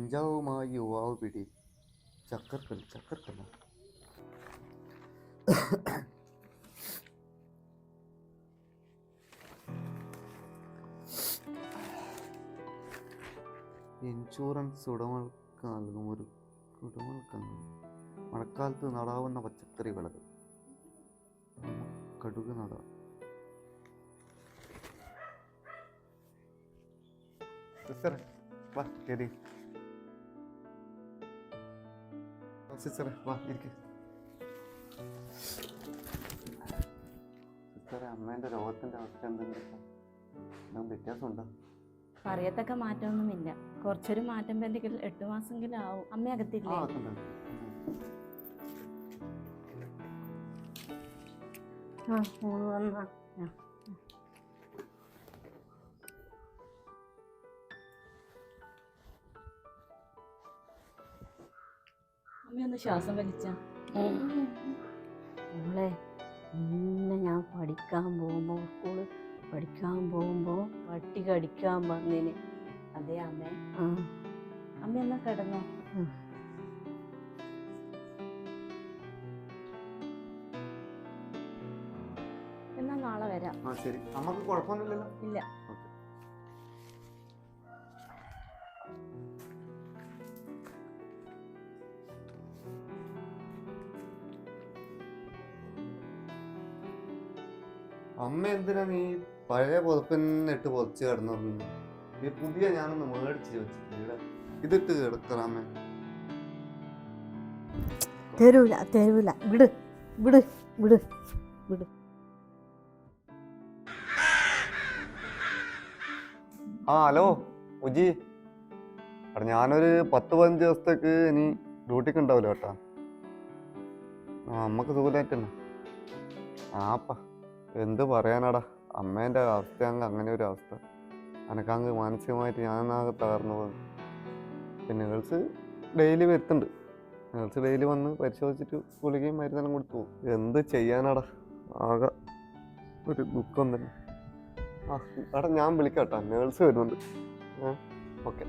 കഞ്ചാവുമായി യുവാവ് പിടി. ചക്കർക്കല്ല. ഇൻഷുറൻസ് ഉടമകൾക്ക് നൽകും ഒരു മഴക്കാലത്ത് നടാവുന്ന പച്ചക്കറി വിളകൾ. കടുക് നടാം. സിസ്റ്ററെ വാ കേറി. സിസ്റ്ററെ വാ ഇരിക്ക്. സിസ്റ്ററെ, അമ്മേന്റെ രോഗത്തിന്റെ അവസ്ഥ എന്തെങ്കിലും വ്യത്യാസമുണ്ടോ? പറയത്തക്ക മാറ്റമൊന്നുമില്ല. കുറച്ചൊരു മാറ്റം എന്തെങ്കിലും 8 മാസമെങ്കിലും ആവും. അമ്മ അകത്തില്ലേ? അമ്മയൊന്ന് ശ്വാസം വലിച്ച. മോളെ, ഇന്ന് ഞാൻ പഠിക്കാൻ പോകുമ്പോൾ പട്ടി കടിക്കാൻ വന്നിന്. അതെ അമ്മേ. അമ്മ എന്നാ കിടന്നോ? എന്നാ നാളെ വരാം. ശരി. അമ്മക്ക് കുഴപ്പമൊന്നുമില്ലല്ലോ? ഇല്ല. അമ്മ എന്തിനാ നീ പഴയ പുതപ്പിന് ഇട്ട് പൊതിച്ച് കിടന്നു? ഈ പുതിയ ഞാനൊന്ന് മേടിച്ച് വെച്ചിട്ട് ഇതിട്ട് കിടക്കറാമേ. തരൂല വിട്. ഹലോ ഉജി. ഞാനൊരു 10-15 ദിവസത്തേക്ക് ഇനി ഡ്യൂട്ടിക്ക് ഉണ്ടാവില്ല കേട്ടാ. അമ്മക്ക് സുഖമായിട്ടന്നെ. എന്ത് പറയാനാടാ, അമ്മേൻ്റെ അവസ്ഥയാണെങ്കിൽ അങ്ങനെ ഒരു അവസ്ഥ. അനക്കാങ്ക് മാനസികമായിട്ട് ഞാനാകെ തകർന്നു പോകുന്നു. പിന്നെ നേഴ്സ് ഡെയിലി വരുത്തുന്നുണ്ട്. നേഴ്സ് ഡെയിലി വന്ന് പരിശോധിച്ചിട്ട് ഗുളികയും മരുന്നെല്ലാം കൊടുത്തു പോകും. എന്ത് ചെയ്യാനാടാ, ആകെ ഒരു ദുഃഖം തന്നെ. എടാ ഞാൻ വിളിക്കാം കേട്ടോ, നേഴ്സ് വരുന്നുണ്ട്. ഓക്കെ.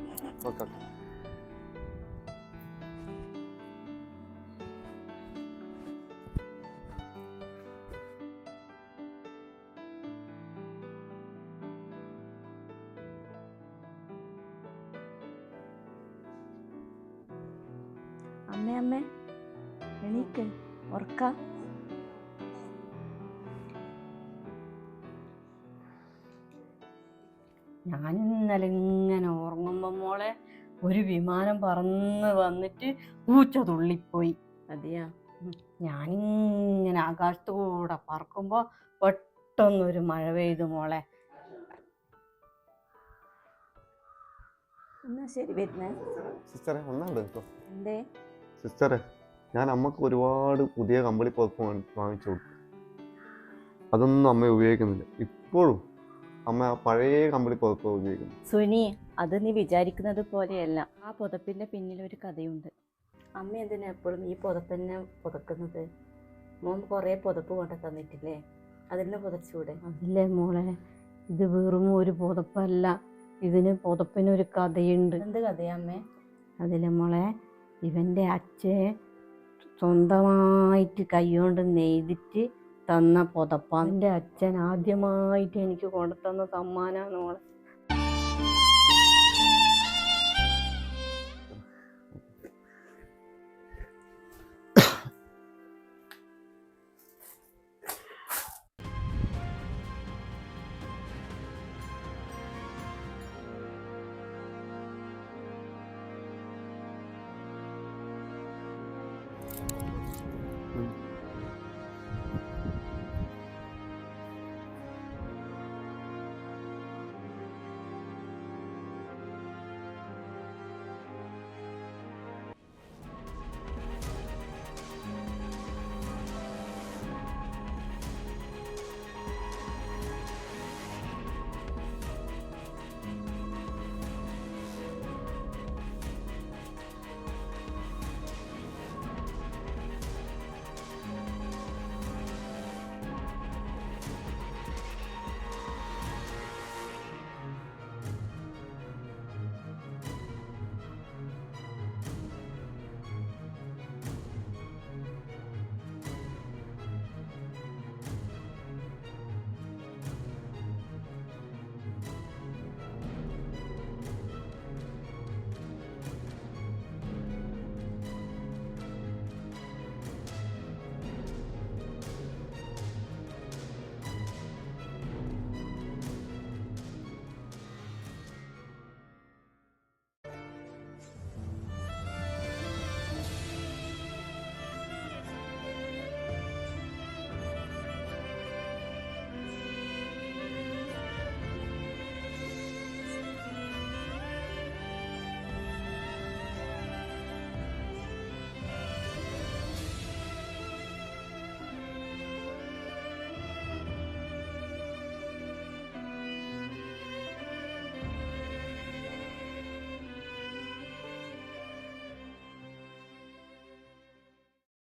അമ്മേ എണീക്ക്, ഉറക്ക. ഞാൻ ഇന്നലെ ഇങ്ങനെ ഉറങ്ങുമ്പോ മോളെ ഒരു വിമാനം പറന്ന് വന്നിട്ട് പൂച്ച തുള്ളിപ്പോയി. അതെയാ? ഞാനിങ്ങനെ ആകാശത്തൂടെ പറക്കുമ്പോ പെട്ടെന്നൊരു മഴ പെയ്തു മോളെ. എന്നാ ശരി വരുന്നേ. സിസ്റ്ററെ ഒന്നാണ്ട് കേട്ടോ. എന്തേ? സിസ്റ്ററെ, ഞാൻ അമ്മക്ക് ഒരുപാട് പുതിയ കമ്പിളി പുതപ്പ് വാങ്ങിച്ചു കൊടുത്തു. അതൊന്നും അമ്മ ഉപയോഗിക്കുന്നില്ല. ഇപ്പോഴും അമ്മ പഴയ കമ്പിളി പുതപ്പ് ഉപയോഗിക്കുന്നു. സുനി, അത് നീ വിചാരിക്കുന്നത് പോലെയല്ല. ആ പുതപ്പിന്റെ പിന്നിൽ ഒരു കഥയുണ്ട്. അമ്മ എന്തിനാ എപ്പോഴും ഈ പുതപ്പന്നെ പുതക്കുന്നത്? മോൻ കുറേ പുതപ്പ് കൊണ്ട് തന്നിട്ടില്ലേ, അതിനെ പുതച്ചൂടെ? അതില്ലേ മോളെ, ഇത് വെറും ഒരു പുതപ്പല്ല, പുതപ്പിനൊരു കഥയുണ്ട്. എന്ത് കഥയാ അമ്മേ? അതിലെ മോളെ, ഇവൻ്റെ അച്ഛൻ സ്വന്തമായിട്ട് കൈകൊണ്ട് നെയ്തിട്ട് തന്ന പുതപ്പാ. എൻ്റെ അച്ഛൻ ആദ്യമായിട്ട് എനിക്ക് കൊണ്ടുതന്ന സമ്മാനാണ് മോളെ.